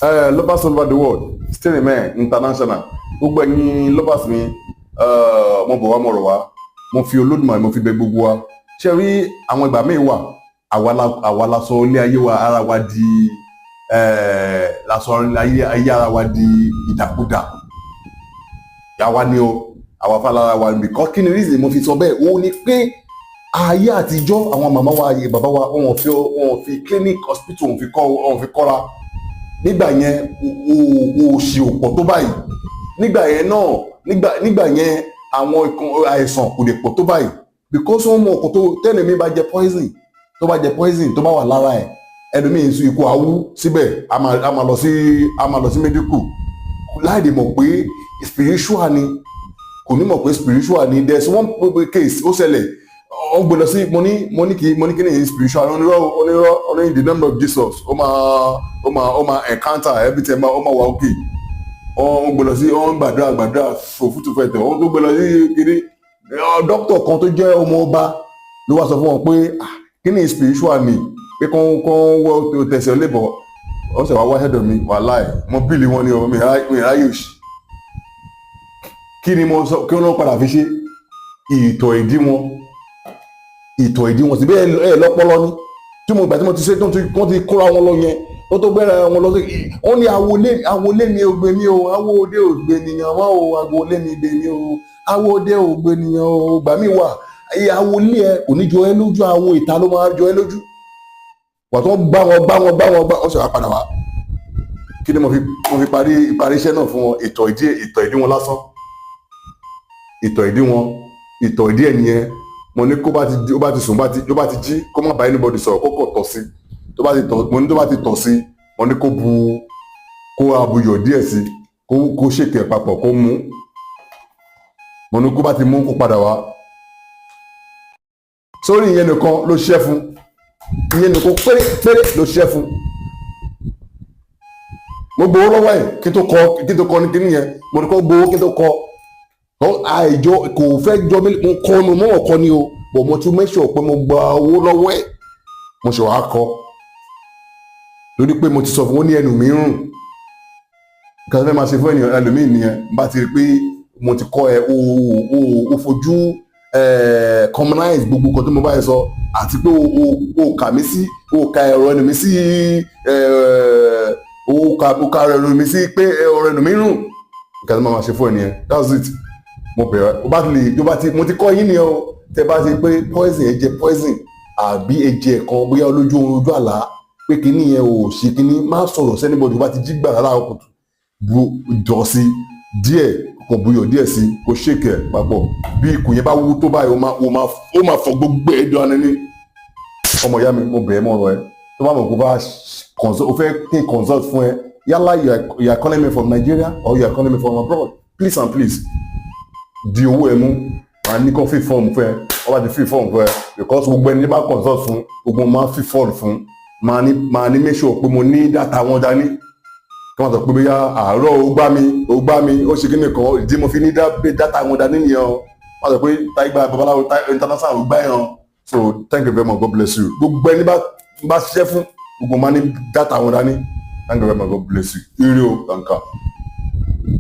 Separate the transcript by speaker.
Speaker 1: Lovers all over the world, still remain international. Gbogbo ẹ̀yin lovers mi, mo bọ̀ wá mo rọ̀ wá, mo fi Olódùmarè mo fi bẹ̀ gbogbo wa. Ṣé rí àwọn ìgbà míì wà, àwa la sọ ilé ayé wa ara wa di la sọ ayé ara wa di ìdàkudà. Àwa ni o, àwa fálára wa ni because kí ni reason mo fi sọ bẹ́ẹ̀? Ó ní pé ayé àtijọ́ àwọn màmá wa ayé bàbá wa wọn fi clinic hospital wọn fi kọ́ra. Nígbà yẹn òṣì ò pọ̀ tó báyìí. Nígbà yẹn náà nígbà yẹn àwọn àìsàn kò lè pọ̀ tó báyìí because wọ́n mọ ọkọ̀ tó tẹ́lẹ̀ mi bá jẹ poison tó bá wà lára ẹ̀ ẹlòmíì sún ikú awú síbẹ̀ a máa lọ sí medical láìdè mọ̀ pé spiritual ni kò ní mọ̀ pé spiritual ni there's one case ó ṣẹlẹ̀ ó gbé lọ sí mo ní kí ni spiritual onírọ́ in the name of Jesus ó máa encounter everything ó máa wà okay ó gbé lọ sí ó ń gbàdúrà fòfútù fẹ̀tẹ̀ ó tó gbé lọ sí kiri dókítà kan tó jẹ́ ọmọ ọba ló wá sọ fún wọn pé kí ni spiritual ni pé kán wọ́ tẹ̀sẹ̀ lébọ̀ ó sì wá ṣẹ́dọ̀ mi wàláì mo bíìlì wọn ni ọmọ mi ráyè òṣì kí ni mo sọ kí wọ́n padà fi ṣe ìtọ̀ ìdí wọn sí bí ẹ lọ́pọlọ ní tí mo gbà tí mo ti ṣe tó ti kóra wọn lọ yẹn ó tó gbẹ́ra wọn lọ sí wọ́n ní awolé mi ògbé mi o awóde ògbé nìyàn wọn o agolé mi gbé mi o awóde ògbé nìyàn o gbà mí wà awolé ẹ kò ní jọ ẹ lójú àwọn ìta ló máa jọ ẹ lójú wà tó gbá wọn ó sì wá padà wá kí ni mo fi parí iṣẹ́ náà fún wọn ìtọ̀ ìdí wọn lásán ìtọ̀ ìdí ẹ̀ nìyẹn mo ní kó bá ti sùn ló bá ti jí kó má bá anybody sọ̀rọ̀ kó kọ̀ tọ̀ sí tó bá ti tọ̀ sí mo ní kó abuyọ̀ díẹ̀ sí kó ṣèkẹ̀ papọ̀ kó mú mo ní kó bá ti mú kó padà wá sórí ìyẹn nìkan ló ṣiṣẹ́ fún ìyẹn nìkan péré ló ṣiṣẹ́ fún mo gbowó lọ́wọ́ ẹ̀ kí tó kọ́ ní kíní yẹn mo ní kó gbowó kí tó kọ́ àìjọ kò fẹ́ jọ mí mo kọ́ ni mo mọ̀ kọ́ ni o bọ̀ mo tún make sure pé mo gba owó lọ́wọ́ ẹ̀ mo ṣe wàá kọ́ lórí pé mo ti sọ fún ó ní ẹnu mi rùn nǹkan tó fẹ́ máa ṣe fún ènìyàn ẹlòmíì nìyẹn bá ti rí pé mo ti kọ́ ẹ o fojú commonize gbogbo nǹkan tó mo bá yẹ sọ àti pé o kà mí sí o ka ẹ̀rọ ẹnu mi sí o ka ẹ̀rọ ẹnu mi sí pé ọ̀rọ̀ ẹnu mi rùn nǹkan tó máa ṣe fún ènìyàn that's it mo bẹ̀rẹ̀ o bá ti lè mo ti kọ́ yín nìyẹn o tẹ bá ti pé poison ẹ jẹ poison àbí ẹ̀jẹ̀ kan bóyá ojú àlá pé kíní yẹn ò ṣe kíní má sọ̀rọ̀ sẹ́nibọ̀dì o bá ti jí gbàrà láàárọ̀ kùtù bu dọ̀ sí díẹ̀ kò buyọ̀ díẹ̀ sí kò ṣèkẹ̀ papọ̀ bí ikùn yẹn bá wú tó báyìí ó máa fọ gbogbo ẹ̀dọ̀ anini ọmọ ìyá mi mo bẹ̀rẹ̀ mọ́ ọ̀rọ̀ ẹ tó bá mọ̀ kó bá o fẹ́ kí n consult fún ẹ yálà you are calling me from Nigeria or you are calling me from abroad please and please di owó ẹ mú màá ní kó fi fọ́ọ̀mù fún ẹ wọ́n bá ti fi fọ́ọ̀mù fún ẹ because gbogbo ẹni bá consult fún gbogbo máa fi fọ́ọ̀mù fún màá ní make sure pé mo ní data wọn dání kí wọ́n sọ pé bóyá àárọ̀ ó gbá mi ó ṣe kí nìkan ìdí mo fi ní data wọn dání nìyẹn o wọ́n sọ pé táìgbà babaláwo international ó gbá yẹn so thank you very much God bless you gbogbo ẹni bá ṣiṣẹ́ fún gbogbo máa ní data wọn dání thank you very much God bless you ire o kankan.